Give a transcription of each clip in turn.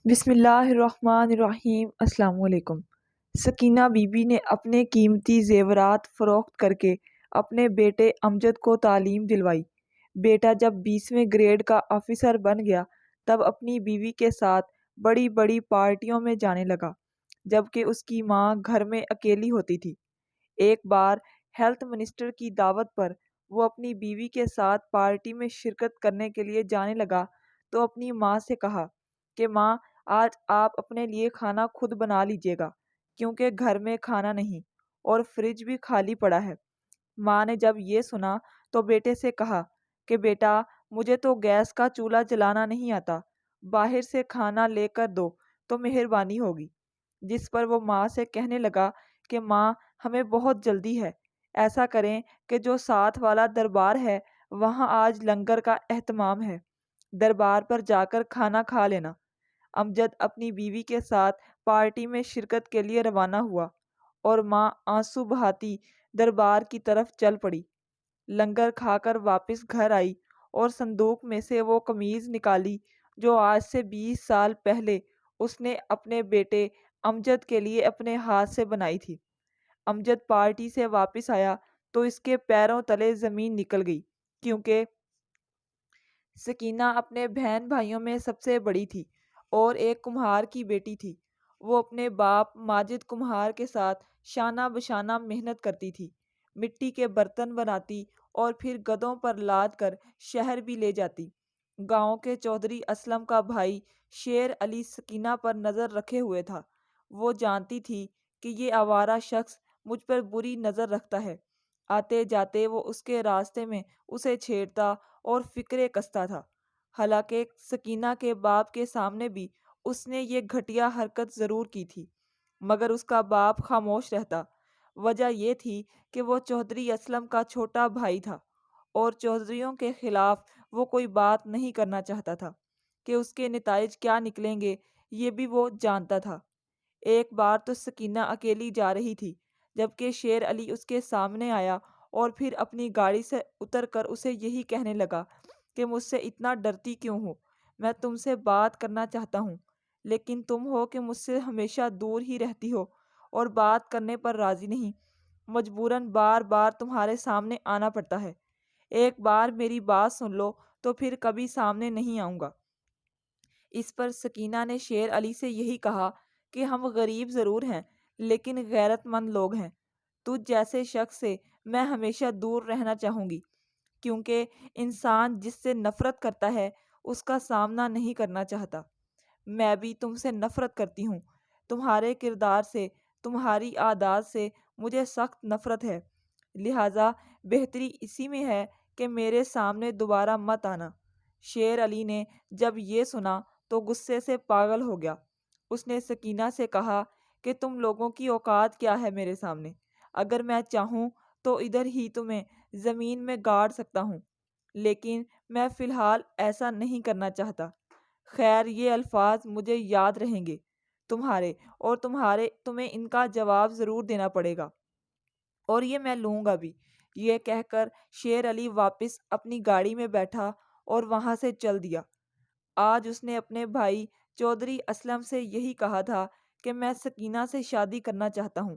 بسم اللہ الرحمن الرحیم۔ السلام علیکم۔ سکینہ بی بی نے اپنے قیمتی زیورات فروخت کر کے اپنے بیٹے امجد کو تعلیم دلوائی۔ بیٹا جب 20ویں گریڈ کا آفیسر بن گیا تب اپنی بیوی کے ساتھ بڑی بڑی پارٹیوں میں جانے لگا، جبکہ اس کی ماں گھر میں اکیلی ہوتی تھی۔ ایک بار ہیلتھ منسٹر کی دعوت پر وہ اپنی بیوی کے ساتھ پارٹی میں شرکت کرنے کے لیے جانے لگا تو اپنی ماں سے کہا کہ ماں، آج آپ اپنے لیے کھانا خود بنا لیجیے گا، کیونکہ گھر میں کھانا نہیں اور فریج بھی خالی پڑا ہے۔ ماں نے جب یہ سنا تو بیٹے سے کہا کہ بیٹا، مجھے تو گیس کا چولہا جلانا نہیں آتا، باہر سے کھانا لے کر دو تو مہربانی ہوگی۔ جس پر وہ ماں سے کہنے لگا کہ ماں، ہمیں بہت جلدی ہے، ایسا کریں کہ جو ساتھ والا دربار ہے وہاں آج لنگر کا اہتمام ہے، دربار پر جا کر کھانا کھا لینا۔ امجد اپنی بیوی کے ساتھ پارٹی میں شرکت کے لیے روانہ ہوا اور ماں آنسو بہاتی دربار کی طرف چل پڑی۔ لنگر کھا کر واپس گھر آئی اور صندوق میں سے وہ قمیض نکالی جو آج سے 20 سال پہلے اس نے اپنے بیٹے امجد کے لیے اپنے ہاتھ سے بنائی تھی۔ امجد پارٹی سے واپس آیا تو اس کے پیروں تلے زمین نکل گئی، کیونکہ سکینہ اپنے بہن بھائیوں میں سب سے بڑی تھی اور ایک کمہار کی بیٹی تھی۔ وہ اپنے باپ ماجد کمہار کے ساتھ شانہ بشانہ محنت کرتی تھی، مٹی کے برتن بناتی اور پھر گدھوں پر لاد کر شہر بھی لے جاتی۔ گاؤں کے چودھری اسلم کا بھائی شیر علی سکینہ پر نظر رکھے ہوئے تھا۔ وہ جانتی تھی کہ یہ آوارہ شخص مجھ پر بری نظر رکھتا ہے۔ آتے جاتے وہ اس کے راستے میں اسے چھیڑتا اور فکرے کستا تھا۔ حالانکہ سکینہ کے باپ کے سامنے بھی اس نے یہ گھٹیا حرکت ضرور کی تھی، مگر اس کا باپ خاموش رہتا۔ وجہ یہ تھی کہ وہ چودھری اسلم کا چھوٹا بھائی تھا اور چودھریوں کے خلاف وہ کوئی بات نہیں کرنا چاہتا تھا کہ اس کے نتائج کیا نکلیں گے، یہ بھی وہ جانتا تھا۔ ایک بار تو سکینہ اکیلی جا رہی تھی، جبکہ شیر علی اس کے سامنے آیا اور پھر اپنی گاڑی سے اتر کر اسے یہی کہنے لگا کہ مجھ سے اتنا ڈرتی کیوں ہو؟ میں تم سے بات کرنا چاہتا ہوں، لیکن تم ہو کہ مجھ سے ہمیشہ دور ہی رہتی ہو اور بات کرنے پر راضی نہیں، مجبوراً بار بار تمہارے سامنے آنا پڑتا ہے۔ ایک بار میری بات سن لو تو پھر کبھی سامنے نہیں آؤں گا۔ اس پر سکینہ نے شیر علی سے یہی کہا کہ ہم غریب ضرور ہیں لیکن غیرت مند لوگ ہیں، تجھ جیسے شخص سے میں ہمیشہ دور رہنا چاہوں گی، کیونکہ انسان جس سے نفرت کرتا ہے اس کا سامنا نہیں کرنا چاہتا۔ میں بھی تم سے نفرت کرتی ہوں، تمہارے کردار سے، تمہاری عادات سے مجھے سخت نفرت ہے، لہٰذا بہتری اسی میں ہے کہ میرے سامنے دوبارہ مت آنا۔ شیر علی نے جب یہ سنا تو غصے سے پاگل ہو گیا۔ اس نے سکینہ سے کہا کہ تم لوگوں کی اوقات کیا ہے میرے سامنے؟ اگر میں چاہوں تو ادھر ہی تمہیں زمین میں گاڑ سکتا ہوں، لیکن میں فی الحال ایسا نہیں کرنا چاہتا۔ خیر، یہ الفاظ مجھے یاد رہیں گے تمہارے، اور تمہیں ان کا جواب ضرور دینا پڑے گا، اور یہ میں لوں گا بھی۔ یہ کہہ کر شیر علی واپس اپنی گاڑی میں بیٹھا اور وہاں سے چل دیا۔ آج اس نے اپنے بھائی چودھری اسلم سے یہی کہا تھا کہ میں سکینہ سے شادی کرنا چاہتا ہوں۔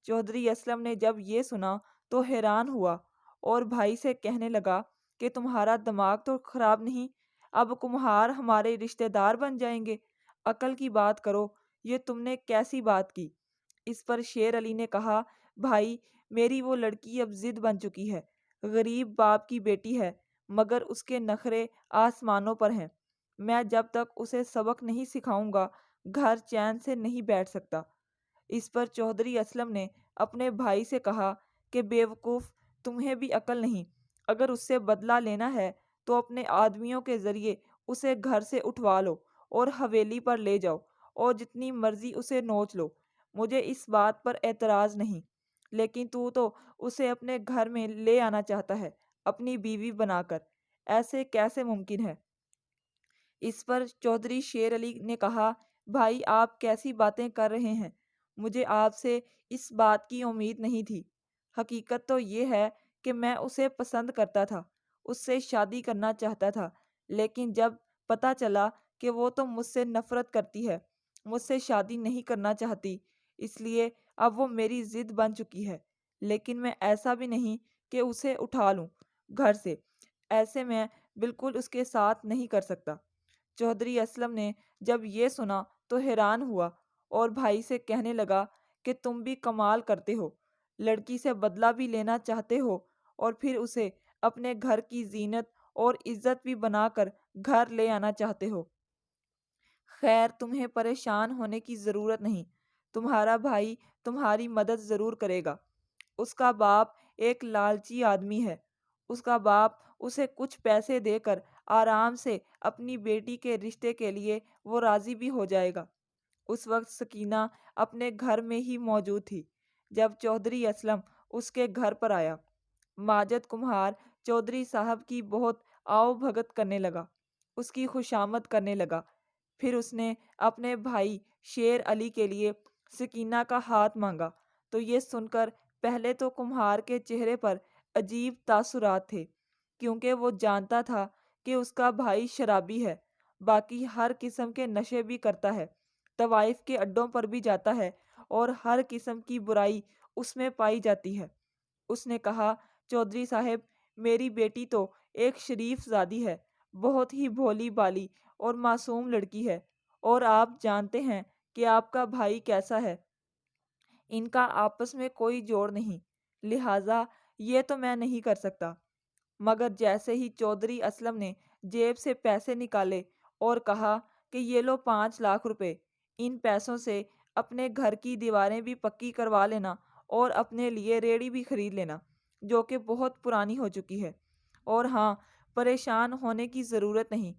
چودھری اسلم نے جب یہ سنا تو حیران ہوا اور بھائی سے کہنے لگا کہ تمہارا دماغ تو خراب نہیں، اب کمہار ہمارے رشتہ دار بن جائیں گے؟ عقل کی بات کرو، یہ تم نے کیسی بات کی؟ اس پر شیر علی نے کہا، بھائی، میری وہ لڑکی اب ضد بن چکی ہے، غریب باپ کی بیٹی ہے، مگر اس کے نخرے آسمانوں پر ہیں۔ میں جب تک اسے سبق نہیں سکھاؤں گا گھر چین سے نہیں بیٹھ سکتا۔ اس پر چودھری اسلم نے اپنے بھائی سے کہا کہ بے وقوف، تمہیں بھی عقل نہیں؟ اگر اس سے بدلہ لینا ہے تو اپنے آدمیوں کے ذریعے اسے گھر سے اٹھوا لو اور حویلی پر لے جاؤ اور جتنی مرضی اسے نوچ لو، مجھے اس بات پر اعتراض نہیں، لیکن تو اسے اپنے گھر میں لے آنا چاہتا ہے اپنی بیوی بنا کر، ایسے کیسے ممکن ہے؟ اس پر چودھری شیر علی نے کہا، بھائی، آپ کیسی باتیں کر رہے ہیں؟ مجھے آپ سے اس بات کی امید نہیں تھی۔ حقیقت تو یہ ہے کہ میں اسے پسند کرتا تھا، اس سے شادی کرنا چاہتا تھا، لیکن جب پتہ چلا کہ وہ تو مجھ سے نفرت کرتی ہے، مجھ سے شادی نہیں کرنا چاہتی، اس لیے اب وہ میری ضد بن چکی ہے۔ لیکن میں ایسا بھی نہیں کہ اسے اٹھا لوں گھر سے، ایسے میں بالکل اس کے ساتھ نہیں کر سکتا۔ چودھری اسلم نے جب یہ سنا تو حیران ہوا اور بھائی سے کہنے لگا کہ تم بھی کمال کرتے ہو، لڑکی سے بدلہ بھی لینا چاہتے ہو اور پھر اسے اپنے گھر کی زینت اور عزت بھی بنا کر گھر لے آنا چاہتے ہو۔ خیر، تمہیں پریشان ہونے کی ضرورت نہیں، تمہارا بھائی تمہاری مدد ضرور کرے گا۔ اس کا باپ ایک لالچی آدمی ہے، اس کا باپ اسے کچھ پیسے دے کر آرام سے اپنی بیٹی کے رشتے کے لیے وہ راضی بھی ہو جائے گا۔ اس وقت سکینہ اپنے گھر میں ہی موجود تھی جب چودھری اسلم اس کے گھر پر آیا۔ ماجد کمہار چودھری صاحب کی بہت آؤ بھگت کرنے لگا، اس کی خوشامد کرنے لگا۔ پھر اس نے اپنے بھائی شیر علی کے لیے سکینہ کا ہاتھ مانگا تو یہ سن کر پہلے تو کمہار کے چہرے پر عجیب تاثرات تھے، کیونکہ وہ جانتا تھا کہ اس کا بھائی شرابی ہے، باقی ہر قسم کے نشے بھی کرتا ہے، طوائف کے اڈوں پر بھی جاتا ہے اور ہر قسم کی برائی اس میں پائی جاتی ہے۔ اس نے کہا، چودھری صاحب، میری بیٹی تو ایک شریف زادی ہے، بہت ہی بھولی بالی اور معصوم لڑکی ہے، اور آپ جانتے ہیں کہ آپ کا بھائی کیسا ہے، ان کا آپس میں کوئی جوڑ نہیں، لہٰذا یہ تو میں نہیں کر سکتا۔ مگر جیسے ہی چودھری اسلم نے جیب سے پیسے نکالے اور کہا کہ یہ لو 5 لاکھ روپے، ان پیسوں سے اپنے گھر کی دیواریں بھی پکی کروا لینا اور اپنے لیے ریڑھی بھی خرید لینا، جو کہ بہت پرانی ہو چکی ہے، اور ہاں، پریشان ہونے کی ضرورت نہیں،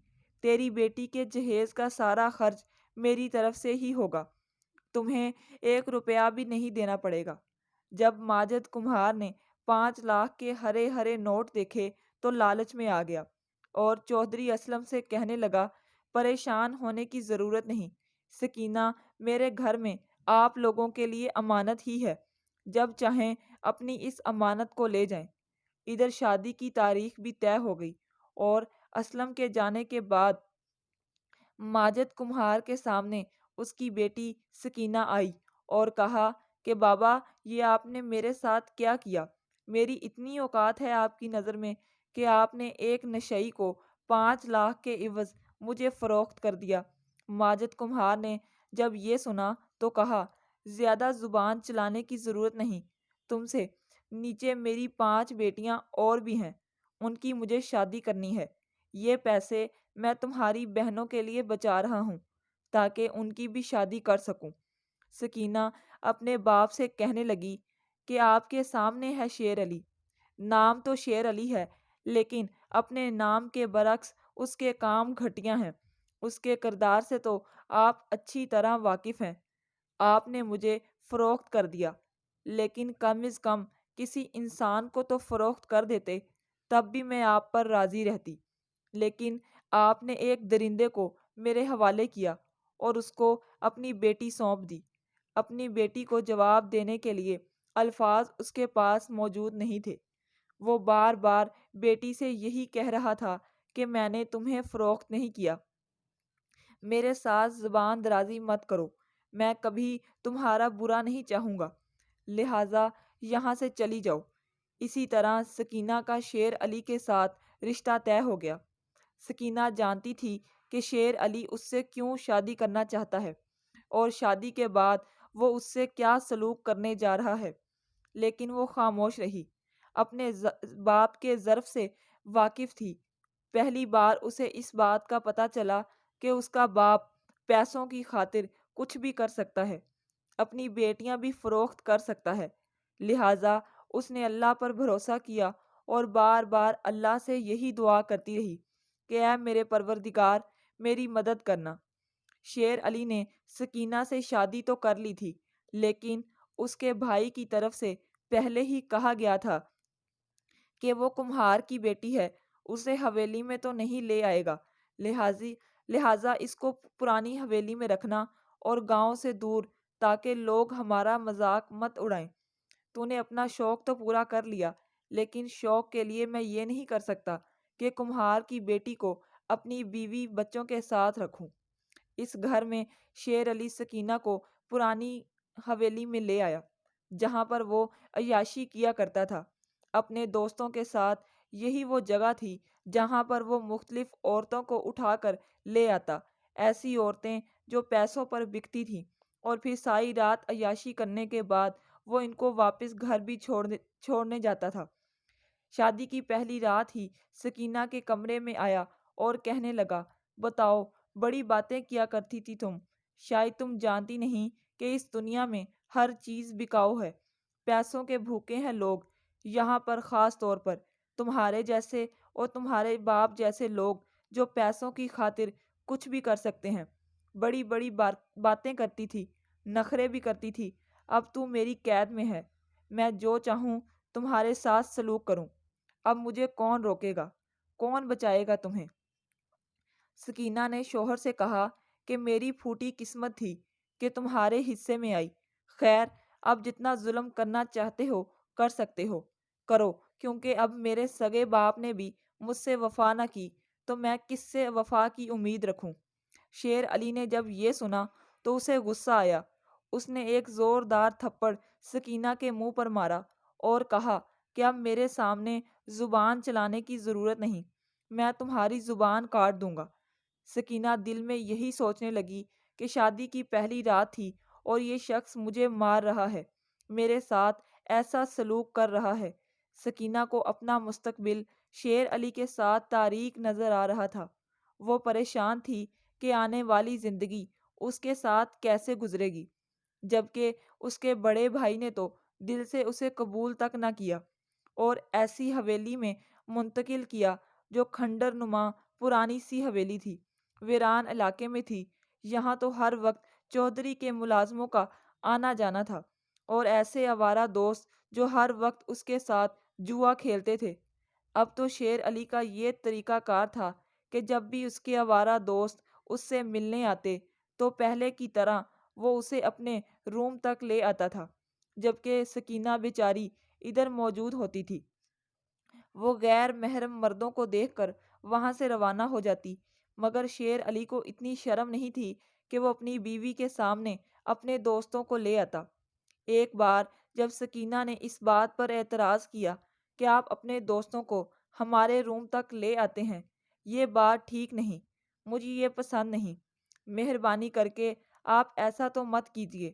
تیری بیٹی کے جہیز کا سارا خرچ میری طرف سے ہی ہوگا، تمہیں 1 روپیہ بھی نہیں دینا پڑے گا۔ جب ماجد کمہار نے 5 لاکھ کے ہرے ہرے نوٹ دیکھے تو لالچ میں آ گیا اور چودھری اسلم سے کہنے لگا، پریشان ہونے کی ضرورت نہیں، سکینہ میرے گھر میں آپ لوگوں کے لیے امانت ہی ہے، جب چاہیں اپنی اس امانت کو لے جائیں۔ ادھر شادی کی تاریخ بھی طے ہو گئی اور اسلم کے جانے کے بعد ماجد کمہار کے سامنے اس کی بیٹی سکینہ آئی اور کہا کہ بابا، یہ آپ نے میرے ساتھ کیا کیا؟ میری اتنی اوقات ہے آپ کی نظر میں کہ آپ نے ایک نشئی کو 5 لاکھ کے عوض مجھے فروخت کر دیا۔ ماجد کمہار نے جب یہ سنا تو کہا، زیادہ زبان چلانے کی ضرورت نہیں، تم سے نیچے میری 5 بیٹیاں اور بھی ہیں، ان کی مجھے شادی کرنی ہے، یہ پیسے میں تمہاری بہنوں کے لیے بچا رہا ہوں تاکہ ان کی بھی شادی کر سکوں۔ سکینہ اپنے باپ سے کہنے لگی کہ آپ کے سامنے ہے شیر علی، نام تو شیر علی ہے لیکن اپنے نام کے برعکس اس کے کام گھٹیا ہیں، اس کے کردار سے تو آپ اچھی طرح واقف ہیں۔ آپ نے مجھے فروخت کر دیا، لیکن کم از کم کسی انسان کو تو فروخت کر دیتے، تب بھی میں آپ پر راضی رہتی، لیکن آپ نے ایک درندے کو میرے حوالے کیا اور اس کو اپنی بیٹی سونپ دی۔ اپنی بیٹی کو جواب دینے کے لیے الفاظ اس کے پاس موجود نہیں تھے، وہ بار بار بیٹی سے یہی کہہ رہا تھا کہ میں نے تمہیں فروخت نہیں کیا، میرے ساتھ زبان درازی مت کرو، میں کبھی تمہارا برا نہیں چاہوں گا، لہٰذا یہاں سے چلی جاؤ۔ اسی طرح سکینہ کا شیر علی کے ساتھ رشتہ طے ہو گیا۔ سکینہ جانتی تھی کہ شیر علی اس سے کیوں شادی کرنا چاہتا ہے اور شادی کے بعد وہ اس سے کیا سلوک کرنے جا رہا ہے، لیکن وہ خاموش رہی، اپنے باپ کے ظرف سے واقف تھی۔ پہلی بار اسے اس بات کا پتہ چلا کہ اس کا باپ پیسوں کی خاطر کچھ بھی کر سکتا ہے، اپنی بیٹیاں بھی فروخت کر سکتا ہے، لہٰذا اس نے اللہ پر بھروسہ کیا اور بار بار اللہ سے یہی دعا کرتی رہی کہ اے میرے پروردگار، میری مدد کرنا۔ شیر علی نے سکینہ سے شادی تو کر لی تھی، لیکن اس کے بھائی کی طرف سے پہلے ہی کہا گیا تھا کہ وہ کمہار کی بیٹی ہے، اسے حویلی میں تو نہیں لے آئے گا، لہٰذا اس کو پرانی حویلی میں رکھنا اور گاؤں سے دور، تاکہ لوگ ہمارا مذاق مت اڑائیں۔ تو نے اپنا شوق تو پورا کر لیا، لیکن شوق کے لیے میں یہ نہیں کر سکتا کہ کمہار کی بیٹی کو اپنی بیوی بچوں کے ساتھ رکھوں۔ اس گھر میں شیر علی سکینہ کو پرانی حویلی میں لے آیا، جہاں پر وہ عیاشی کیا کرتا تھا۔ اپنے دوستوں کے ساتھ یہی وہ جگہ تھی جہاں پر وہ مختلف عورتوں کو اٹھا کر لے آتا، ایسی عورتیں جو پیسوں پر بکتی تھیں، اور پھر ساری رات عیاشی کرنے کے بعد وہ ان کو واپس گھر بھی چھوڑنے جاتا تھا۔ شادی کی پہلی رات ہی سکینہ کے کمرے میں آیا اور کہنے لگا، بتاؤ، بڑی باتیں کیا کرتی تھی تم۔ شاید تم جانتی نہیں کہ اس دنیا میں ہر چیز بکاؤ ہے۔ پیسوں کے بھوکے ہیں لوگ، یہاں پر خاص طور پر تمہارے جیسے اور تمہارے باپ جیسے لوگ جو پیسوں کی خاطر کچھ بھی کر سکتے ہیں۔ بڑی بڑی باتیں کرتی تھی، نخرے بھی کرتی تھی۔ اب تو میری قید میں ہے، میں جو چاہوں تمہارے ساتھ سلوک کروں۔ اب مجھے کون روکے گا؟ کون بچائے گا تمہیں؟ سکینہ نے شوہر سے کہا کہ میری پھوٹی قسمت تھی کہ تمہارے حصے میں آئی۔ خیر، اب جتنا ظلم کرنا چاہتے ہو کر سکتے ہو، کرو، کیونکہ اب میرے سگے باپ نے بھی مجھ سے وفا نہ کی تو میں کس سے وفا کی امید رکھوں؟ شیر علی نے جب یہ سنا تو اسے غصہ آیا۔ اس نے ایک زوردار تھپڑ سکینہ کے منہ پر مارا اور کہا کہ اب میرے سامنے زبان چلانے کی ضرورت نہیں، میں تمہاری زبان کاٹ دوں گا۔ سکینہ دل میں یہی سوچنے لگی کہ شادی کی پہلی رات تھی اور یہ شخص مجھے مار رہا ہے، میرے ساتھ ایسا سلوک کر رہا ہے۔ سکینہ کو اپنا مستقبل شیر علی کے ساتھ تاریک نظر آ رہا تھا۔ وہ پریشان تھی کہ آنے والی زندگی اس کے ساتھ کیسے گزرے گی، جبکہ اس کے بڑے بھائی نے تو دل سے اسے قبول تک نہ کیا اور ایسی حویلی میں منتقل کیا جو کھنڈر نما پرانی سی حویلی تھی، ویران علاقے میں تھی۔ یہاں تو ہر وقت چودھری کے ملازموں کا آنا جانا تھا اور ایسے آوارہ دوست جو ہر وقت اس کے ساتھ جوا کھیلتے تھے۔ اب تو شیر علی کا یہ طریقہ کار تھا کہ جب بھی اس کے آوارہ دوست اس سے ملنے آتے تو پہلے کی طرح وہ اسے اپنے روم تک لے آتا تھا، جبکہ سکینہ بیچاری ادھر موجود ہوتی تھی۔ وہ غیر محرم مردوں کو دیکھ کر وہاں سے روانہ ہو جاتی، مگر شیر علی کو اتنی شرم نہیں تھی کہ وہ اپنی بیوی کے سامنے اپنے دوستوں کو لے آتا۔ ایک بار جب سکینہ نے اس بات پر اعتراض کیا کہ آپ اپنے دوستوں کو ہمارے روم تک لے آتے ہیں، یہ بات ٹھیک نہیں، مجھے یہ پسند نہیں، مہربانی کر کے آپ ایسا تو مت کیجیے۔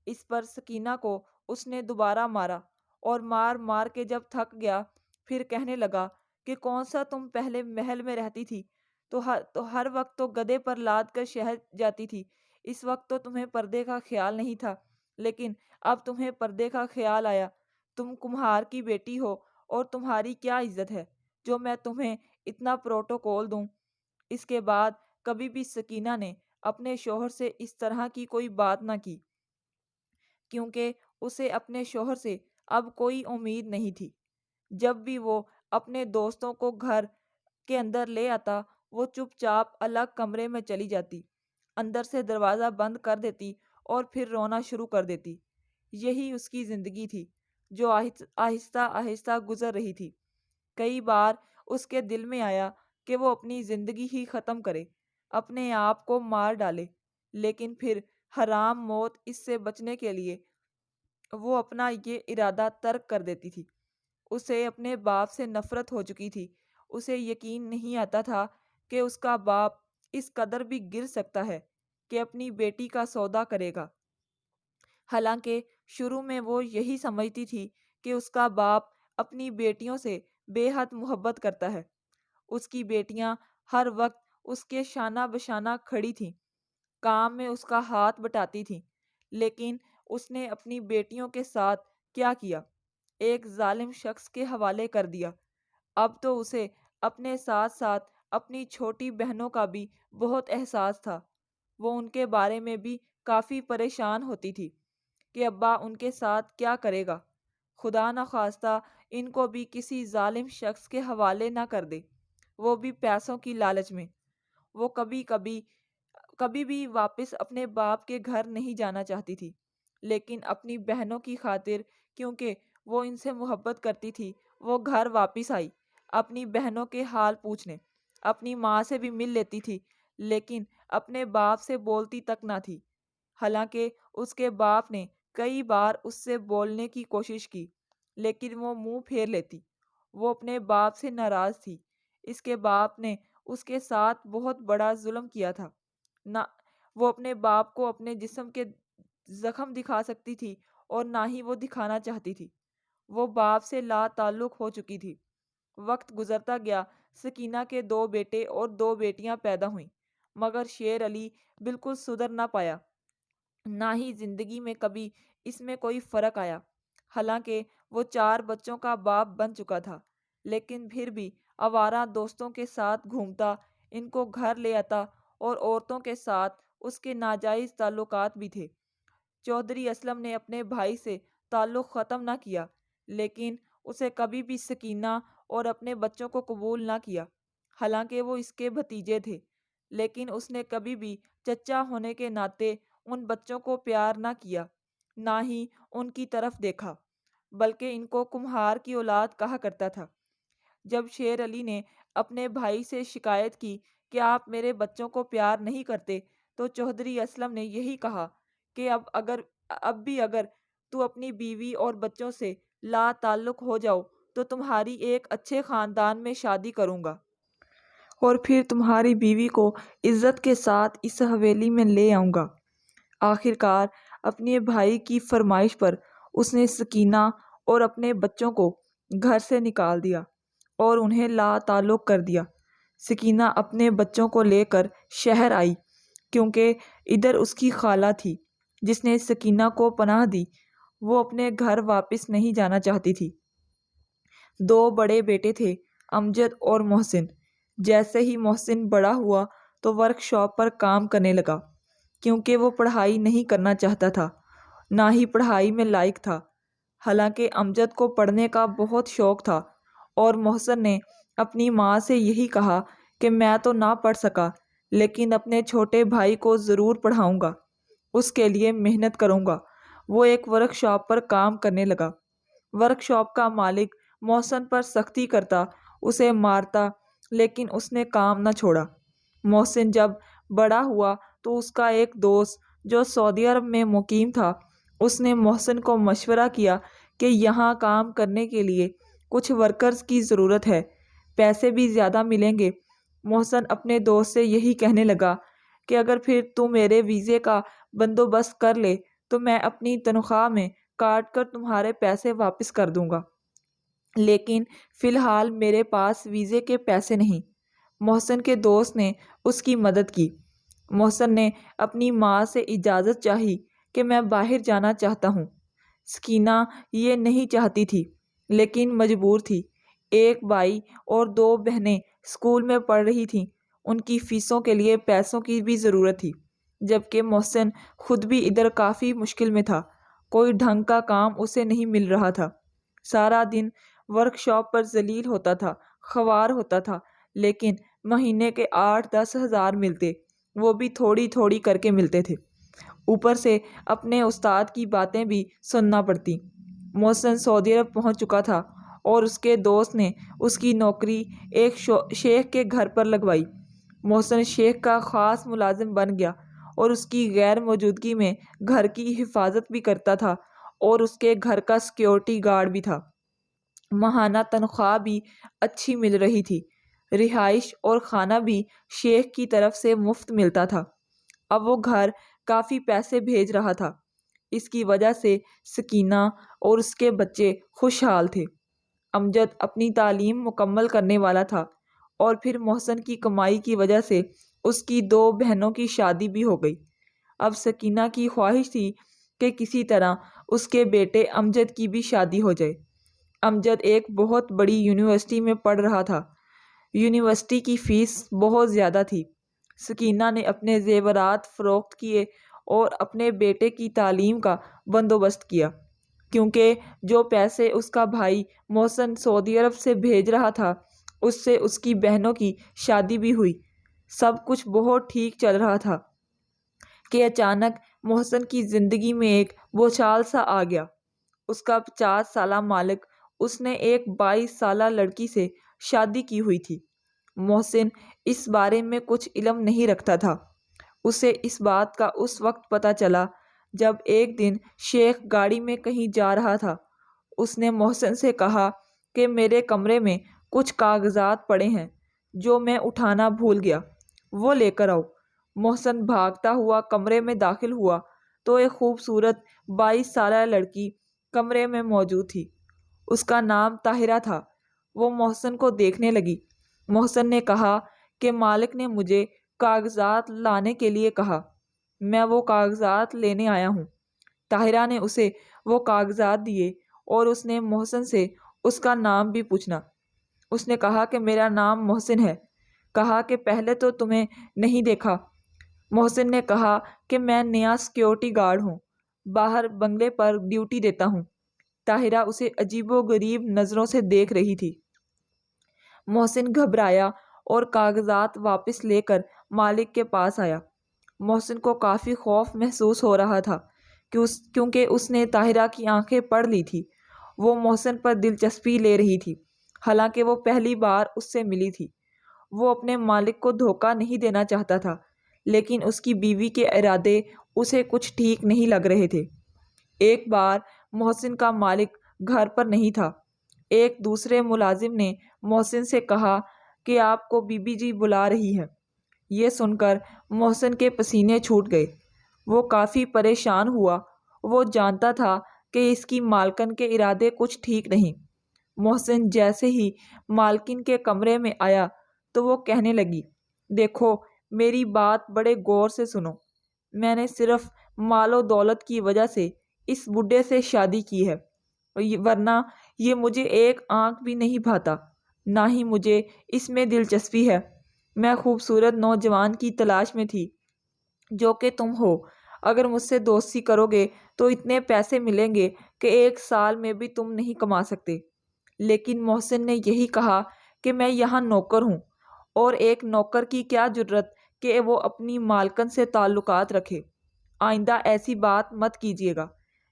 اس پر سکینہ کو اس نے دوبارہ مارا اور مار مار کے جب تھک گیا پھر کہنے لگا کہ کون سا تم پہلے محل میں رہتی تھی تو ہر وقت تو گدھے پر لاد کر شہر جاتی تھی، اس وقت تو تمہیں پردے کا خیال نہیں تھا، لیکن اب تمہیں پردے کا خیال آیا۔ تم کمہار کی بیٹی ہو اور تمہاری کیا عزت ہے جو میں تمہیں اتنا پروٹوکول دوں۔ اس کے بعد کبھی بھی سکینہ نے اپنے شوہر سے اس طرح کی کوئی بات نہ کی، کیونکہ اسے اپنے شوہر سے اب کوئی امید نہیں تھی۔ جب بھی وہ اپنے دوستوں کو گھر کے اندر لے آتا، وہ چپ چاپ الگ کمرے میں چلی جاتی، اندر سے دروازہ بند کر دیتی اور پھر رونا شروع کر دیتی۔ یہی اس کی زندگی تھی جو آہستہ آہستہ گزر رہی تھی۔ کئی بار اس کے دل میں آیا کہ وہ اپنی زندگی ہی ختم کرے، اپنے آپ کو مار ڈالے، لیکن پھر حرام موت اس سے بچنے کے لیے وہ اپنا یہ ارادہ ترک کر دیتی تھی۔ اسے اپنے باپ سے نفرت ہو چکی تھی۔ اسے یقین نہیں آتا تھا کہ اس کا باپ اس قدر بھی گر سکتا ہے کہ اپنی بیٹی کا سودا کرے گا۔ حالانکہ شروع میں وہ یہی سمجھتی تھی کہ اس کا باپ اپنی بیٹیوں سے بے حد محبت کرتا ہے۔ اس کی بیٹیاں ہر وقت اس کے شانہ بشانہ کھڑی تھیں، کام میں اس کا ہاتھ بٹاتی تھیں، لیکن اس نے اپنی بیٹیوں کے ساتھ کیا کیا؟ ایک ظالم شخص کے حوالے کر دیا۔ اب تو اسے اپنے ساتھ ساتھ اپنی چھوٹی بہنوں کا بھی بہت احساس تھا۔ وہ ان کے بارے میں بھی کافی پریشان ہوتی تھی کہ ابا ان کے ساتھ کیا کرے گا، خدا نخواستہ ان کو بھی کسی ظالم شخص کے حوالے نہ کر دے، وہ بھی پیسوں کی لالچ میں۔ وہ کبھی بھی واپس اپنے باپ کے گھر نہیں جانا چاہتی تھی، لیکن اپنی بہنوں کی خاطر، کیونکہ وہ ان سے محبت کرتی تھی، وہ گھر واپس آئی اپنی بہنوں کے حال پوچھنے۔ اپنی ماں سے بھی مل لیتی تھی، لیکن اپنے باپ سے بولتی تک نہ تھی۔ حالانکہ اس کے باپ نے کئی بار اس سے بولنے کی کوشش کی، لیکن وہ منہ پھیر لیتی۔ وہ اپنے باپ سے ناراض تھی۔ اس کے باپ نے اس کے ساتھ بہت بڑا ظلم کیا تھا۔ نہ وہ اپنے باپ کو اپنے جسم کے زخم دکھا سکتی تھی اور نہ ہی وہ دکھانا چاہتی تھی۔ وہ باپ سے لا تعلق ہو چکی تھی۔ وقت گزرتا گیا، سکینہ کے 2 بیٹے اور 2 بیٹیاں پیدا ہوئیں، مگر شیر علی بالکل سدھر نہ پایا۔ نہ ہی زندگی میں کبھی اس میں کوئی فرق آیا۔ حالانکہ وہ 4 بچوں کا باپ بن چکا تھا، لیکن پھر بھی آوارہ دوستوں کے ساتھ گھومتا، ان کو گھر لے آتا، اور عورتوں کے ساتھ اس کے ناجائز تعلقات بھی تھے۔ چودھری اسلم نے اپنے بھائی سے تعلق ختم نہ کیا، لیکن اسے کبھی بھی سکینہ اور اپنے بچوں کو قبول نہ کیا۔ حالانکہ وہ اس کے بھتیجے تھے، لیکن اس نے کبھی بھی چچا ہونے کے ناطے ان بچوں کو پیار نہ کیا، نہ ہی ان کی طرف دیکھا، بلکہ ان کو کمہار کی اولاد کہا کرتا تھا۔ جب شیر علی نے اپنے بھائی سے شکایت کی کہ آپ میرے بچوں کو پیار نہیں کرتے، تو چودھری اسلم نے یہی کہا کہ اب بھی اگر تو اپنی بیوی اور بچوں سے لا تعلق ہو جاؤ تو تمہاری ایک اچھے خاندان میں شادی کروں گا، اور پھر تمہاری بیوی کو عزت کے ساتھ اس حویلی میں لے آؤں گا۔ آخر کار اپنے بھائی کی فرمائش پر اس نے سکینہ اور اپنے بچوں کو گھر سے نکال دیا اور انہیں لا تعلق کر دیا۔ سکینہ اپنے بچوں کو لے کر شہر آئی، کیونکہ ادھر اس کی خالہ تھی جس نے سکینہ کو پناہ دی۔ وہ اپنے گھر واپس نہیں جانا چاہتی تھی۔ 2 بڑے بیٹے تھے، امجد اور محسن۔ جیسے ہی محسن بڑا ہوا تو ورک شاپ پر کام کرنے لگا، کیونکہ وہ پڑھائی نہیں کرنا چاہتا تھا، نہ ہی پڑھائی میں لائق تھا۔ حالانکہ امجد کو پڑھنے کا بہت شوق تھا، اور محسن نے اپنی ماں سے یہی کہا کہ میں تو نہ پڑھ سکا، لیکن اپنے چھوٹے بھائی کو ضرور پڑھاؤں گا، اس کے لیے محنت کروں گا۔ وہ ایک ورک شاپ پر کام کرنے لگا۔ ورک شاپ کا مالک محسن پر سختی کرتا، اسے مارتا، لیکن اس نے کام نہ چھوڑا۔ محسن جب بڑا ہوا تو اس کا ایک دوست جو سعودی عرب میں مقیم تھا، اس نے محسن کو مشورہ کیا کہ یہاں کام کرنے کے لیے کچھ ورکرز کی ضرورت ہے، پیسے بھی زیادہ ملیں گے۔ محسن اپنے دوست سے یہی کہنے لگا کہ اگر پھر تو میرے ویزے کا بندوبست کر لے تو میں اپنی تنخواہ میں کاٹ کر تمہارے پیسے واپس کر دوں گا، لیکن فی الحال میرے پاس ویزے کے پیسے نہیں۔ محسن کے دوست نے اس کی مدد کی۔ محسن نے اپنی ماں سے اجازت چاہی کہ میں باہر جانا چاہتا ہوں۔ سکینہ یہ نہیں چاہتی تھی، لیکن مجبور تھی۔ ایک بھائی اور 2 بہنیں اسکول میں پڑھ رہی تھیں، ان کی فیسوں کے لیے پیسوں کی بھی ضرورت تھی، جبکہ محسن خود بھی ادھر کافی مشکل میں تھا۔ کوئی ڈھنگ کا کام اسے نہیں مل رہا تھا۔ سارا دن ورک شاپ پر ذلیل ہوتا تھا، خوار ہوتا تھا، لیکن مہینے کے 8-10 ہزار ملتے، وہ بھی تھوڑی تھوڑی کر کے ملتے تھے۔ اوپر سے اپنے استاد کی باتیں بھی سننا پڑتی۔ محسن سعودی عرب پہنچ چکا تھا، اور اس کے دوست نے اس کی نوکری ایک شیخ کے گھر پر لگوائی۔ محسن شیخ کا خاص ملازم بن گیا، اور اس کی غیر موجودگی میں گھر کی حفاظت بھی کرتا تھا، اور اس کے گھر کا سیکیورٹی گارڈ بھی تھا۔ ماہانہ تنخواہ بھی اچھی مل رہی تھی۔ رہائش اور کھانا بھی شیخ کی طرف سے مفت ملتا تھا۔ اب وہ گھر کافی پیسے بھیج رہا تھا۔ اس کی وجہ سے سکینہ اور اس کے بچے خوشحال تھے۔ امجد اپنی تعلیم مکمل کرنے والا تھا، اور پھر محسن کی کمائی کی وجہ سے اس کی 2 بہنوں کی شادی بھی ہو گئی۔ اب سکینہ کی خواہش تھی کہ کسی طرح اس کے بیٹے امجد کی بھی شادی ہو جائے۔ امجد ایک بہت بڑی یونیورسٹی میں پڑھ رہا تھا۔ یونیورسٹی کی فیس بہت زیادہ تھی۔ سکینہ نے اپنے زیورات فروخت کیے اور اپنے بیٹے کی تعلیم کا بندوبست کیا، کیونکہ جو پیسے اس کا بھائی محسن سعودی عرب سے بھیج رہا تھا، اس سے اس کی بہنوں کی شادی بھی ہوئی۔ سب کچھ بہت ٹھیک چل رہا تھا کہ اچانک محسن کی زندگی میں ایک بھونچال سا آ گیا۔ اس کا 50 سالہ مالک، اس نے ایک 22 سالہ لڑکی سے شادی کی ہوئی تھی۔ محسن اس بارے میں کچھ علم نہیں رکھتا تھا۔ اسے اس بات کا اس وقت پتہ چلا جب ایک دن شیخ گاڑی میں کہیں جا رہا تھا۔ اس نے محسن سے کہا کہ میرے کمرے میں کچھ کاغذات پڑے ہیں جو میں اٹھانا بھول گیا، وہ لے کر آؤ۔ محسن بھاگتا ہوا کمرے میں داخل ہوا تو ایک خوبصورت 22 سالہ لڑکی کمرے میں موجود تھی۔ اس کا نام طاہرہ تھا۔ وہ محسن کو دیکھنے لگی۔ محسن نے کہا کہ مالک نے مجھے کاغذات لانے کے لیے کہا، میں وہ کاغذات لینے آیا ہوں۔ طاہرہ نے اسے وہ کاغذات دیے اور اس نے محسن سے اس کا نام بھی پوچھنا۔ اس نے کہا کہ میرا نام محسن ہے۔ کہا کہ پہلے تو تمہیں نہیں دیکھا۔ محسن نے کہا کہ میں نیا سیکیورٹی گارڈ ہوں، باہر بنگلے پر ڈیوٹی دیتا ہوں۔ طاہرہ اسے عجیب و غریب نظروں سے دیکھ رہی تھی۔ محسن گھبرایا اور کاغذات واپس لے کر مالک کے پاس آیا۔ محسن کو کافی خوف محسوس ہو رہا تھا کیونکہ اس نے طاہرہ کی آنکھیں پڑھ لی تھی۔ وہ محسن پر دلچسپی لے رہی تھی، حالانکہ وہ پہلی بار اس سے ملی تھی۔ وہ اپنے مالک کو دھوکہ نہیں دینا چاہتا تھا، لیکن اس کی بیوی کے ارادے اسے کچھ ٹھیک نہیں لگ رہے تھے۔ ایک بار محسن کا مالک گھر پر نہیں تھا۔ ایک دوسرے ملازم نے محسن سے کہا کہ آپ کو بی بی جی بلا رہی ہے۔ یہ سن کر محسن کے پسینے چھوٹ گئے۔ وہ کافی پریشان ہوا۔ وہ جانتا تھا کہ اس کی مالکن کے ارادے کچھ ٹھیک نہیں۔ محسن جیسے ہی مالکن کے کمرے میں آیا تو وہ کہنے لگی، دیکھو میری بات بڑے غور سے سنو، میں نے صرف مال و دولت کی وجہ سے اس بڈھے سے شادی کی ہے، ورنہ یہ مجھے ایک آنکھ بھی نہیں بھاتا، نہ ہی مجھے اس میں دلچسپی ہے۔ میں خوبصورت نوجوان کی تلاش میں تھی جو کہ تم ہو۔ اگر مجھ سے دوستی کرو گے تو اتنے پیسے ملیں گے کہ 1 سال میں بھی تم نہیں کما سکتے۔ لیکن محسن نے یہی کہا کہ میں یہاں نوکر ہوں، اور ایک نوکر کی کیا جرت کہ وہ اپنی مالکن سے تعلقات رکھے۔ آئندہ ایسی بات مت کیجیے گا۔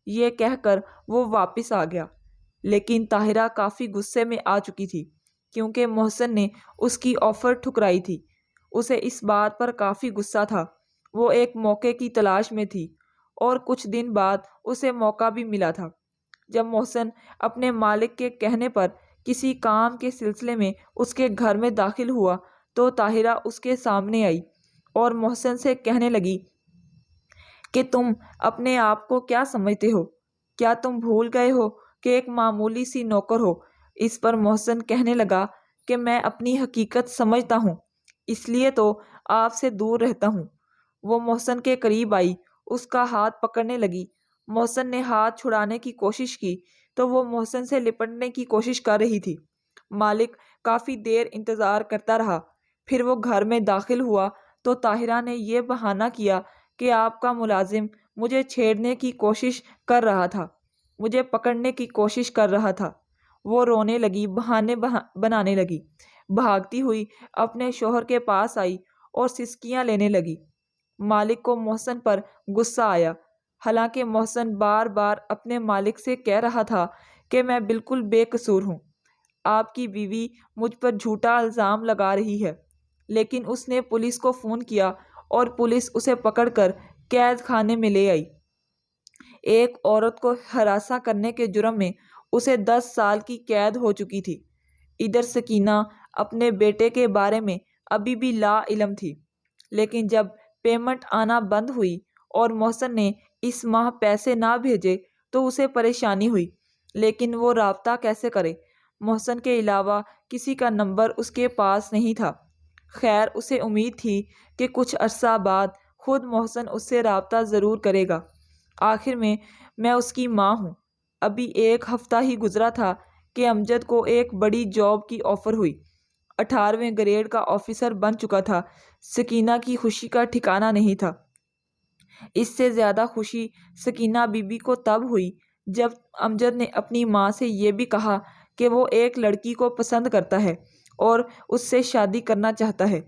یہ کہہ کر وہ واپس آ گیا۔ لیکن طاہرہ کافی غصے میں آ چکی تھی کیونکہ محسن نے اس کی آفر ٹھکرائی تھی۔ اسے اس بات پر کافی غصہ تھا۔ وہ ایک موقع کی تلاش میں تھی اور کچھ دن بعد اسے موقع بھی ملا تھا۔ جب محسن اپنے مالک کے کہنے پر کسی کام کے سلسلے میں اس کے گھر میں داخل ہوا تو طاہرہ اس کے سامنے آئی اور محسن سے کہنے لگی کہ تم اپنے آپ کو کیا سمجھتے ہو؟ کیا تم بھول گئے ہو کہ ایک معمولی سی نوکر ہو؟ اس پر محسن کہنے لگا کہ میں اپنی حقیقت سمجھتا ہوں، اس لیے تو آپ سے دور رہتا ہوں۔ وہ محسن کے قریب آئی، اس کا ہاتھ پکڑنے لگی۔ محسن نے ہاتھ چھڑانے کی کوشش کی تو وہ محسن سے لپٹنے کی کوشش کر رہی تھی۔ مالک کافی دیر انتظار کرتا رہا۔ پھر وہ گھر میں داخل ہوا تو طاہرہ نے یہ بہانہ کیا کہ آپ کا ملازم مجھے چھیڑنے کی کوشش کر رہا تھا، مجھے پکڑنے کی کوشش کر رہا تھا۔ وہ رونے لگی، بہانے بنانے لگی، بھاگتی ہوئی اپنے شوہر کے پاس آئی اور سسکیاں لینے لگی۔ مالک کو محسن پر غصہ آیا، حالانکہ محسن بار بار اپنے مالک سے کہہ رہا تھا کہ میں بالکل بے قصور ہوں، آپ کی بیوی مجھ پر جھوٹا الزام لگا رہی ہے۔ لیکن اس نے پولیس کو فون کیا اور پولیس اسے پکڑ کر قید خانے میں لے آئی۔ ایک عورت کو ہراساں کرنے کے جرم میں اسے 10 سال کی قید ہو چکی تھی۔ ادھر سکینہ اپنے بیٹے کے بارے میں ابھی بھی لا علم تھی، لیکن جب پیمنٹ آنا بند ہوئی اور محسن نے اس ماہ پیسے نہ بھیجے تو اسے پریشانی ہوئی، لیکن وہ رابطہ کیسے کرے؟ محسن کے علاوہ کسی کا نمبر اس کے پاس نہیں تھا۔ خیر، اسے امید تھی کہ کچھ عرصہ بعد خود محسن اس سے رابطہ ضرور کرے گا۔ آخر میں اس کی ماں ہوں۔ ابھی 1 ہفتہ ہی گزرا تھا کہ امجد کو ایک بڑی جاب کی آفر ہوئی۔ 18ویں گریڈ کا آفیسر بن چکا تھا۔ سکینہ کی خوشی کا ٹھکانہ نہیں تھا۔ اس سے زیادہ خوشی سکینہ بی بی کو تب ہوئی جب امجد نے اپنی ماں سے یہ بھی کہا کہ وہ ایک لڑکی کو پسند کرتا ہے اور اس سے شادی کرنا چاہتا ہے۔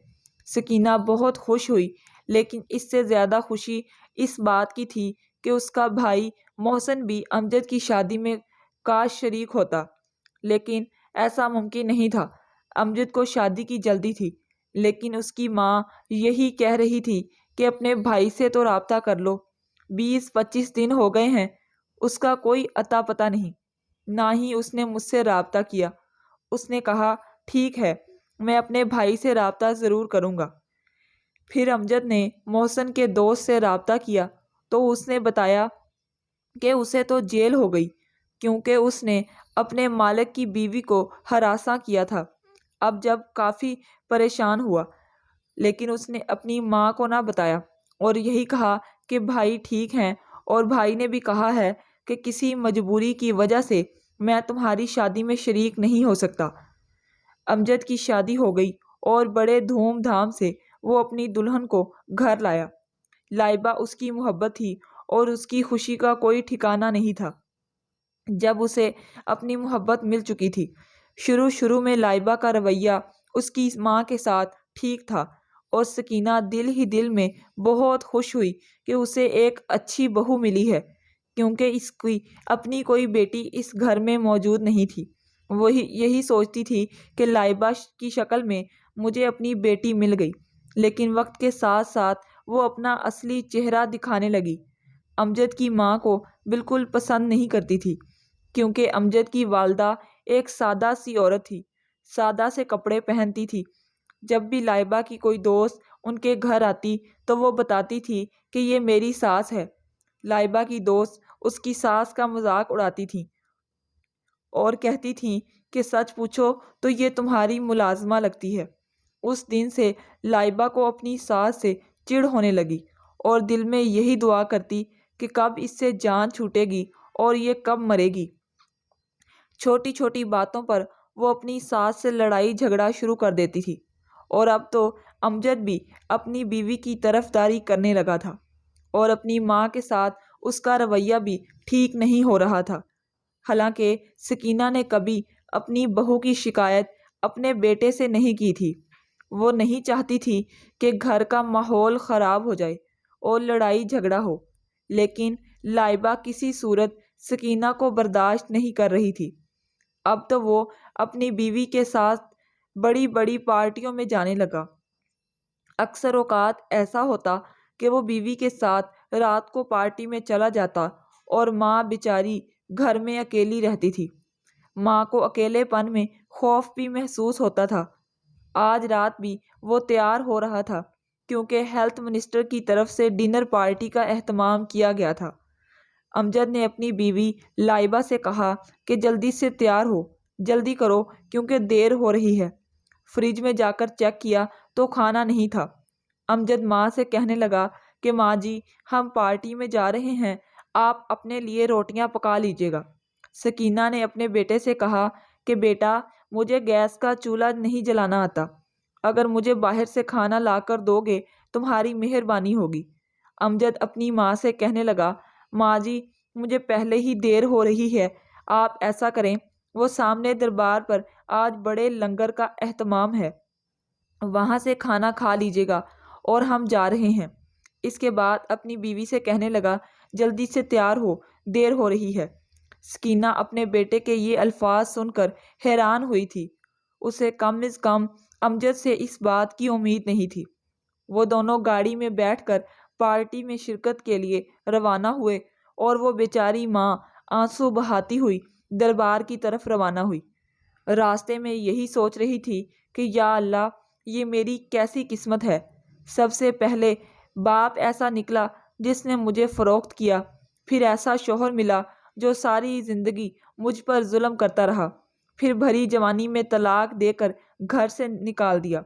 سکینہ بہت خوش ہوئی، لیکن اس سے زیادہ خوشی اس بات کی تھی کہ اس کا بھائی محسن بھی امجد کی شادی میں کاش شریک ہوتا، لیکن ایسا ممکن نہیں تھا۔ امجد کو شادی کی جلدی تھی، لیکن اس کی ماں یہی کہہ رہی تھی کہ اپنے بھائی سے تو رابطہ کر لو، 20-25 دن ہو گئے ہیں، اس کا کوئی اتا پتہ نہیں، نہ ہی اس نے مجھ سے رابطہ کیا۔ اس نے کہا ٹھیک ہے، میں اپنے بھائی سے رابطہ ضرور کروں گا۔ پھر امجد نے محسن کے دوست سے رابطہ کیا تو اس نے بتایا کہ اسے تو جیل ہو گئی کیونکہ اس نے اپنے مالک کی بیوی کو ہراساں کیا تھا۔ اب جب کافی پریشان ہوا، لیکن اس نے اپنی ماں کو نہ بتایا اور یہی کہا کہ بھائی ٹھیک ہیں، اور بھائی نے بھی کہا ہے کہ کسی مجبوری کی وجہ سے میں تمہاری شادی میں شریک نہیں ہو سکتا۔ امجد کی شادی ہو گئی اور بڑے دھوم دھام سے وہ اپنی دلہن کو گھر لایا۔ لائبہ اس کی محبت تھی اور اس کی خوشی کا کوئی ٹھکانہ نہیں تھا جب اسے اپنی محبت مل چکی تھی۔ شروع میں لائبہ کا رویہ اس کی ماں کے ساتھ ٹھیک تھا اور سکینہ دل ہی دل میں بہت خوش ہوئی کہ اسے ایک اچھی بہو ملی ہے، کیونکہ اس کی اپنی کوئی بیٹی اس گھر میں موجود نہیں تھی۔ وہ یہی سوچتی تھی کہ لائبہ کی شکل میں مجھے اپنی بیٹی مل گئی، لیکن وقت کے ساتھ ساتھ وہ اپنا اصلی چہرہ دکھانے لگی۔ امجد کی ماں کو بالکل پسند نہیں کرتی تھی، کیونکہ امجد کی والدہ ایک سادہ سی عورت تھی، سادہ سے کپڑے پہنتی تھی۔ جب بھی لائبہ کی کوئی دوست ان کے گھر آتی تو وہ بتاتی تھی کہ یہ میری ساس ہے۔ لائبہ کی دوست اس کی ساس کا مذاق اڑاتی تھیں اور کہتی تھیں کہ سچ پوچھو تو یہ تمہاری ملازمہ لگتی ہے۔ اس دن سے لائبہ کو اپنی ساس سے چڑ ہونے لگی اور دل میں یہی دعا کرتی کہ کب اس سے جان چھوٹے گی اور یہ کب مرے گی۔ چھوٹی چھوٹی باتوں پر وہ اپنی ساس سے لڑائی جھگڑا شروع کر دیتی تھی، اور اب تو امجد بھی اپنی بیوی کی طرفداری کرنے لگا تھا اور اپنی ماں کے ساتھ اس کا رویہ بھی ٹھیک نہیں ہو رہا تھا۔ حالانکہ سکینہ نے کبھی اپنی بہو کی شکایت اپنے بیٹے سے نہیں کی تھی۔ وہ نہیں چاہتی تھی کہ گھر کا ماحول خراب ہو جائے اور لڑائی جھگڑا ہو، لیکن لائبہ کسی صورت سکینہ کو برداشت نہیں کر رہی تھی۔ اب تو وہ اپنی بیوی کے ساتھ بڑی بڑی پارٹیوں میں جانے لگا۔ اکثر اوقات ایسا ہوتا کہ وہ بیوی کے ساتھ رات کو پارٹی میں چلا جاتا اور ماں بیچاری گھر میں اکیلی رہتی تھی۔ ماں کو اکیلے پن میں خوف بھی محسوس ہوتا تھا۔ آج رات بھی وہ تیار ہو رہا تھا کیونکہ ہیلتھ منسٹر کی طرف سے ڈنر پارٹی کا اہتمام کیا گیا تھا۔ امجد نے اپنی بیوی لائبہ سے کہا کہ جلدی سے تیار ہو، جلدی کرو کیونکہ دیر ہو رہی ہے۔ فریج میں جا کر چیک کیا تو کھانا نہیں تھا۔ امجد ماں سے کہنے لگا کہ ماں جی، ہم پارٹی میں جا رہے ہیں، آپ اپنے لیے روٹیاں پکا لیجیے گا۔ سکینہ نے اپنے بیٹے سے کہا کہ بیٹا، مجھے گیس کا چولہا نہیں جلانا آتا، اگر مجھے باہر سے کھانا لا کر دو گے تمہاری مہربانی ہوگی۔ امجد اپنی ماں سے کہنے لگا ماں جی، مجھے پہلے ہی دیر ہو رہی ہے، آپ ایسا کریں، وہ سامنے دربار پر آج بڑے لنگر کا اہتمام ہے، وہاں سے کھانا کھا لیجیے گا اور ہم جا رہے ہیں۔ اس کے بعد اپنی بیوی سے کہنے لگا جلدی سے تیار ہو، دیر ہو رہی ہے۔ سکینہ اپنے بیٹے کے یہ الفاظ سن کر حیران ہوئی تھی۔ اسے کم از کم امجد سے اس بات کی امید نہیں تھی۔ وہ دونوں گاڑی میں بیٹھ کر پارٹی میں شرکت کے لیے روانہ ہوئے اور وہ بیچاری ماں آنسو بہاتی ہوئی دربار کی طرف روانہ ہوئی۔ راستے میں یہی سوچ رہی تھی کہ یا اللہ، یہ میری کیسی قسمت ہے، سب سے پہلے باپ ایسا نکلا جس نے مجھے فروخت کیا، پھر ایسا شوہر ملا جو ساری زندگی مجھ پر ظلم کرتا رہا، پھر بھری جوانی میں طلاق دے کر گھر سے نکال دیا۔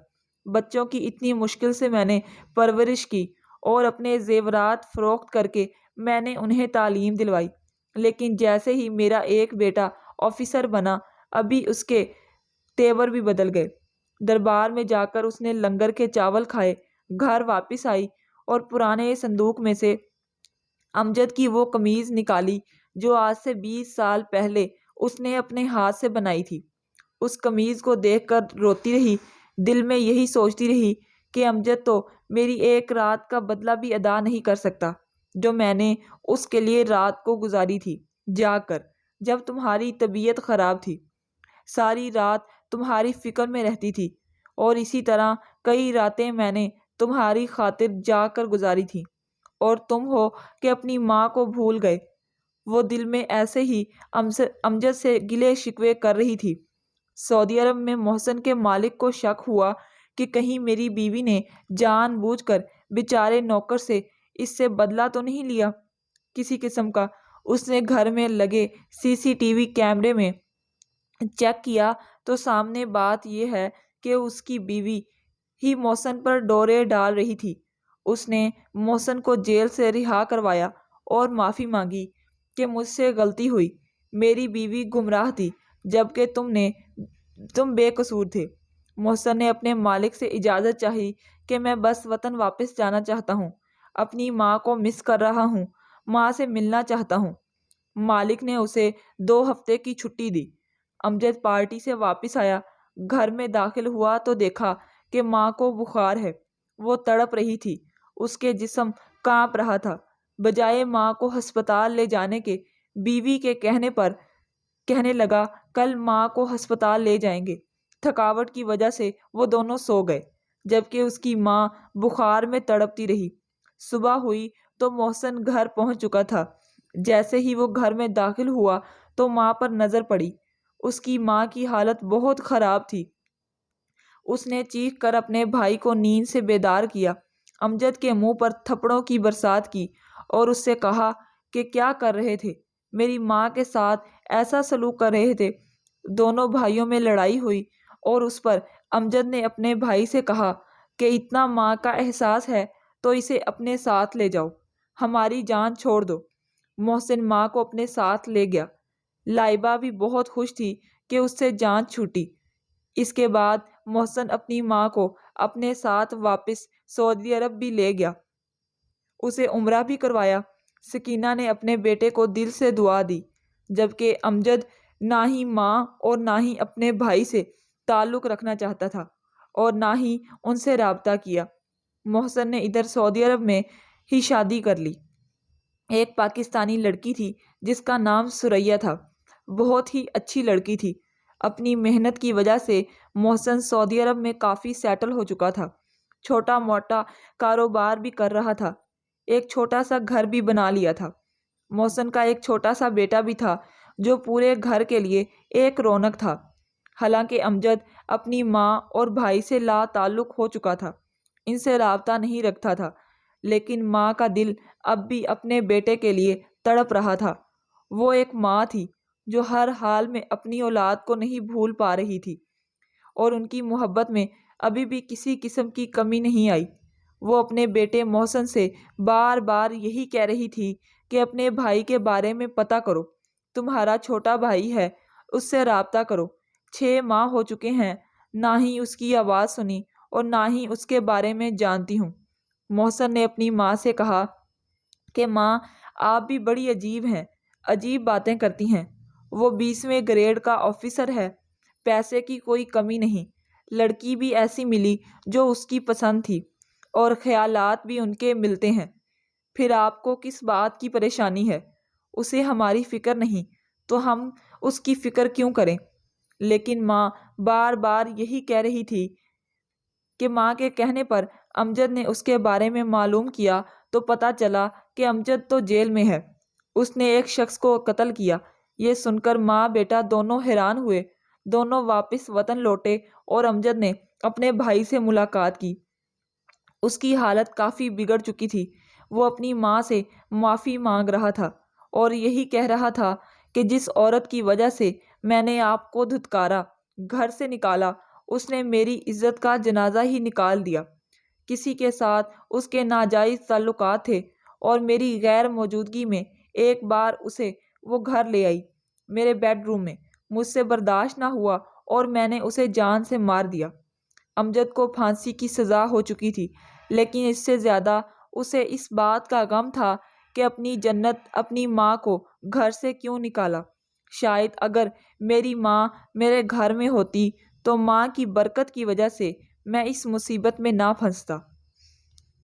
بچوں کی اتنی مشکل سے میں نے پرورش کی اور اپنے زیورات فروخت کر کے میں نے انہیں تعلیم دلوائی، لیکن جیسے ہی میرا ایک بیٹا آفیسر بنا، ابھی اس کے تیور بھی بدل گئے۔ دربار میں جا کر اس نے لنگر کے چاول کھائے، گھر واپس آئی اور پرانے صندوق میں سے امجد کی وہ قمیض نکالی جو آج سے 20 سال پہلے اس نے اپنے ہاتھ سے بنائی تھی۔ اس قمیض کو دیکھ کر روتی رہی، دل میں یہی سوچتی رہی کہ امجد تو میری ایک رات کا بدلہ بھی ادا نہیں کر سکتا جو میں نے اس کے لیے رات کو گزاری تھی جا کر، جب تمہاری طبیعت خراب تھی۔ ساری رات تمہاری فکر میں رہتی تھی، اور اسی طرح کئی راتیں میں نے تمہاری خاطر جا کر گزاری تھی، اور تم ہو کہ اپنی ماں کو بھول گئے۔ وہ دل میں ایسے ہی امجد سے گلے شکوے کر رہی تھی۔ سعودی عرب میں محسن کے مالک کو شک ہوا کہ کہیں میری بیوی نے جان بوجھ کر بیچارے نوکر سے اس سے بدلہ تو نہیں لیا کسی قسم کا۔ اس نے گھر میں لگے CCTV کیمرے میں چیک کیا تو سامنے بات یہ ہے کہ اس کی بیوی ہی محسن پر ڈورے ڈال رہی تھی۔ اس نے محسن کو جیل سے رہا کروایا اور معافی مانگی کہ مجھ سے غلطی ہوئی، میری بیوی گمراہ تھی جبکہ تم بے قصور تھے۔ محسن نے اپنے مالک سے اجازت چاہی کہ میں بس وطن واپس جانا چاہتا ہوں، اپنی ماں کو مس کر رہا ہوں، ماں سے ملنا چاہتا ہوں۔ مالک نے اسے 2 ہفتے کی چھٹی دی۔ امجد پارٹی سے واپس آیا، گھر میں داخل ہوا تو دیکھا کہ ماں کو بخار ہے۔ وہ تڑپ رہی تھی، اس کے جسم کانپ رہا تھا۔ بجائے ماں کو ہسپتال لے جانے کے، بیوی کے کہنے لگا کل ماں کو ہسپتال لے جائیں گے۔ تھکاوٹ کی وجہ سے وہ دونوں سو گئے، جبکہ اس کی ماں بخار میں تڑپتی رہی۔ صبح ہوئی تو محسن گھر پہنچ چکا تھا۔ جیسے ہی وہ گھر میں داخل ہوا تو ماں پر نظر پڑی۔ اس کی ماں کی حالت بہت خراب تھی۔ اس نے چیخ کر اپنے بھائی کو نیند سے بیدار کیا، امجد کے منہ پر تھپڑوں کی برسات کی اور اس سے کہا کہ کیا کر رہے تھے، میری ماں کے ساتھ ایسا سلوک کر رہے تھے۔ دونوں بھائیوں میں لڑائی ہوئی اور اس پر امجد نے اپنے بھائی سے کہا کہ اتنا ماں کا احساس ہے تو اسے اپنے ساتھ لے جاؤ، ہماری جان چھوڑ دو۔ محسن ماں کو اپنے ساتھ لے گیا۔ لائبہ بھی بہت خوش تھی کہ اس سے جان چھوٹی۔ اس کے بعد محسن اپنی ماں کو اپنے ساتھ واپس سعودی عرب بھی لے گیا، اسے عمرہ بھی کروایا۔ سکینہ نے اپنے بیٹے کو دل سے دعا دی، جبکہ امجد نہ ہی ماں اور نہ ہی اپنے بھائی سے تعلق رکھنا چاہتا تھا اور نہ ہی ان سے رابطہ کیا۔ محسن نے ادھر سعودی عرب میں ہی شادی کر لی۔ ایک پاکستانی لڑکی تھی جس کا نام سریا تھا، بہت ہی اچھی لڑکی تھی۔ اپنی محنت کی وجہ سے محسن سعودی عرب میں کافی سیٹل ہو چکا تھا، چھوٹا موٹا کاروبار بھی کر رہا تھا، ایک چھوٹا سا گھر بھی بنا لیا تھا۔ محسن کا ایک چھوٹا سا بیٹا بھی تھا جو پورے گھر کے لیے ایک رونق تھا۔ حالانکہ امجد اپنی ماں اور بھائی سے لا تعلق ہو چکا تھا، ان سے رابطہ نہیں رکھتا تھا، لیکن ماں کا دل اب بھی اپنے بیٹے کے لیے تڑپ رہا تھا۔ وہ ایک ماں تھی جو ہر حال میں اپنی اولاد کو نہیں بھول پا رہی تھی، اور ان کی محبت میں ابھی بھی کسی قسم کی کمی نہیں آئی۔ وہ اپنے بیٹے محسن سے بار بار یہی کہہ رہی تھی کہ اپنے بھائی کے بارے میں پتہ کرو، تمہارا چھوٹا بھائی ہے، اس سے رابطہ کرو۔ 6 ماہ ہو چکے ہیں، نہ ہی اس کی آواز سنی اور نہ ہی اس کے بارے میں جانتی ہوں۔ محسن نے اپنی ماں سے کہا کہ ماں، آپ بھی بڑی عجیب ہیں، عجیب باتیں کرتی ہیں۔ وہ 20ویں گریڈ کا آفیسر ہے، پیسے کی کوئی کمی نہیں، لڑکی بھی ایسی ملی جو اس کی پسند تھی، اور خیالات بھی ان کے ملتے ہیں۔ پھر آپ کو کس بات کی پریشانی ہے؟ اسے ہماری فکر نہیں تو ہم اس کی فکر کیوں کریں؟ لیکن ماں بار بار یہی کہہ رہی تھی کہ ماں کے کہنے پر امجد نے اس کے بارے میں معلوم کیا تو پتہ چلا کہ امجد تو جیل میں ہے، اس نے ایک شخص کو قتل کیا۔ یہ سن کر ماں بیٹا دونوں حیران ہوئے۔ دونوں واپس وطن لوٹے اور امجد نے اپنے بھائی سے ملاقات کی۔ اس کی حالت کافی بگڑ چکی تھی۔ وہ اپنی ماں سے معافی مانگ رہا تھا اور یہی کہہ رہا تھا کہ جس عورت کی وجہ سے میں نے آپ کو دھتکارا، گھر سے نکالا، اس نے میری عزت کا جنازہ ہی نکال دیا۔ کسی کے ساتھ اس کے ناجائز تعلقات تھے اور میری غیر موجودگی میں ایک بار اسے وہ گھر لے آئی، میرے بیڈ روم میں۔ مجھ سے برداشت نہ ہوا اور میں نے اسے جان سے مار دیا۔ امجد کو پھانسی کی سزا ہو چکی تھی، لیکن اس سے زیادہ اسے اس بات کا غم تھا کہ اپنی جنت، اپنی ماں کو گھر سے کیوں نکالا۔ شاید اگر میری ماں میرے گھر میں ہوتی تو ماں کی برکت کی وجہ سے میں اس مصیبت میں نہ پھنستا۔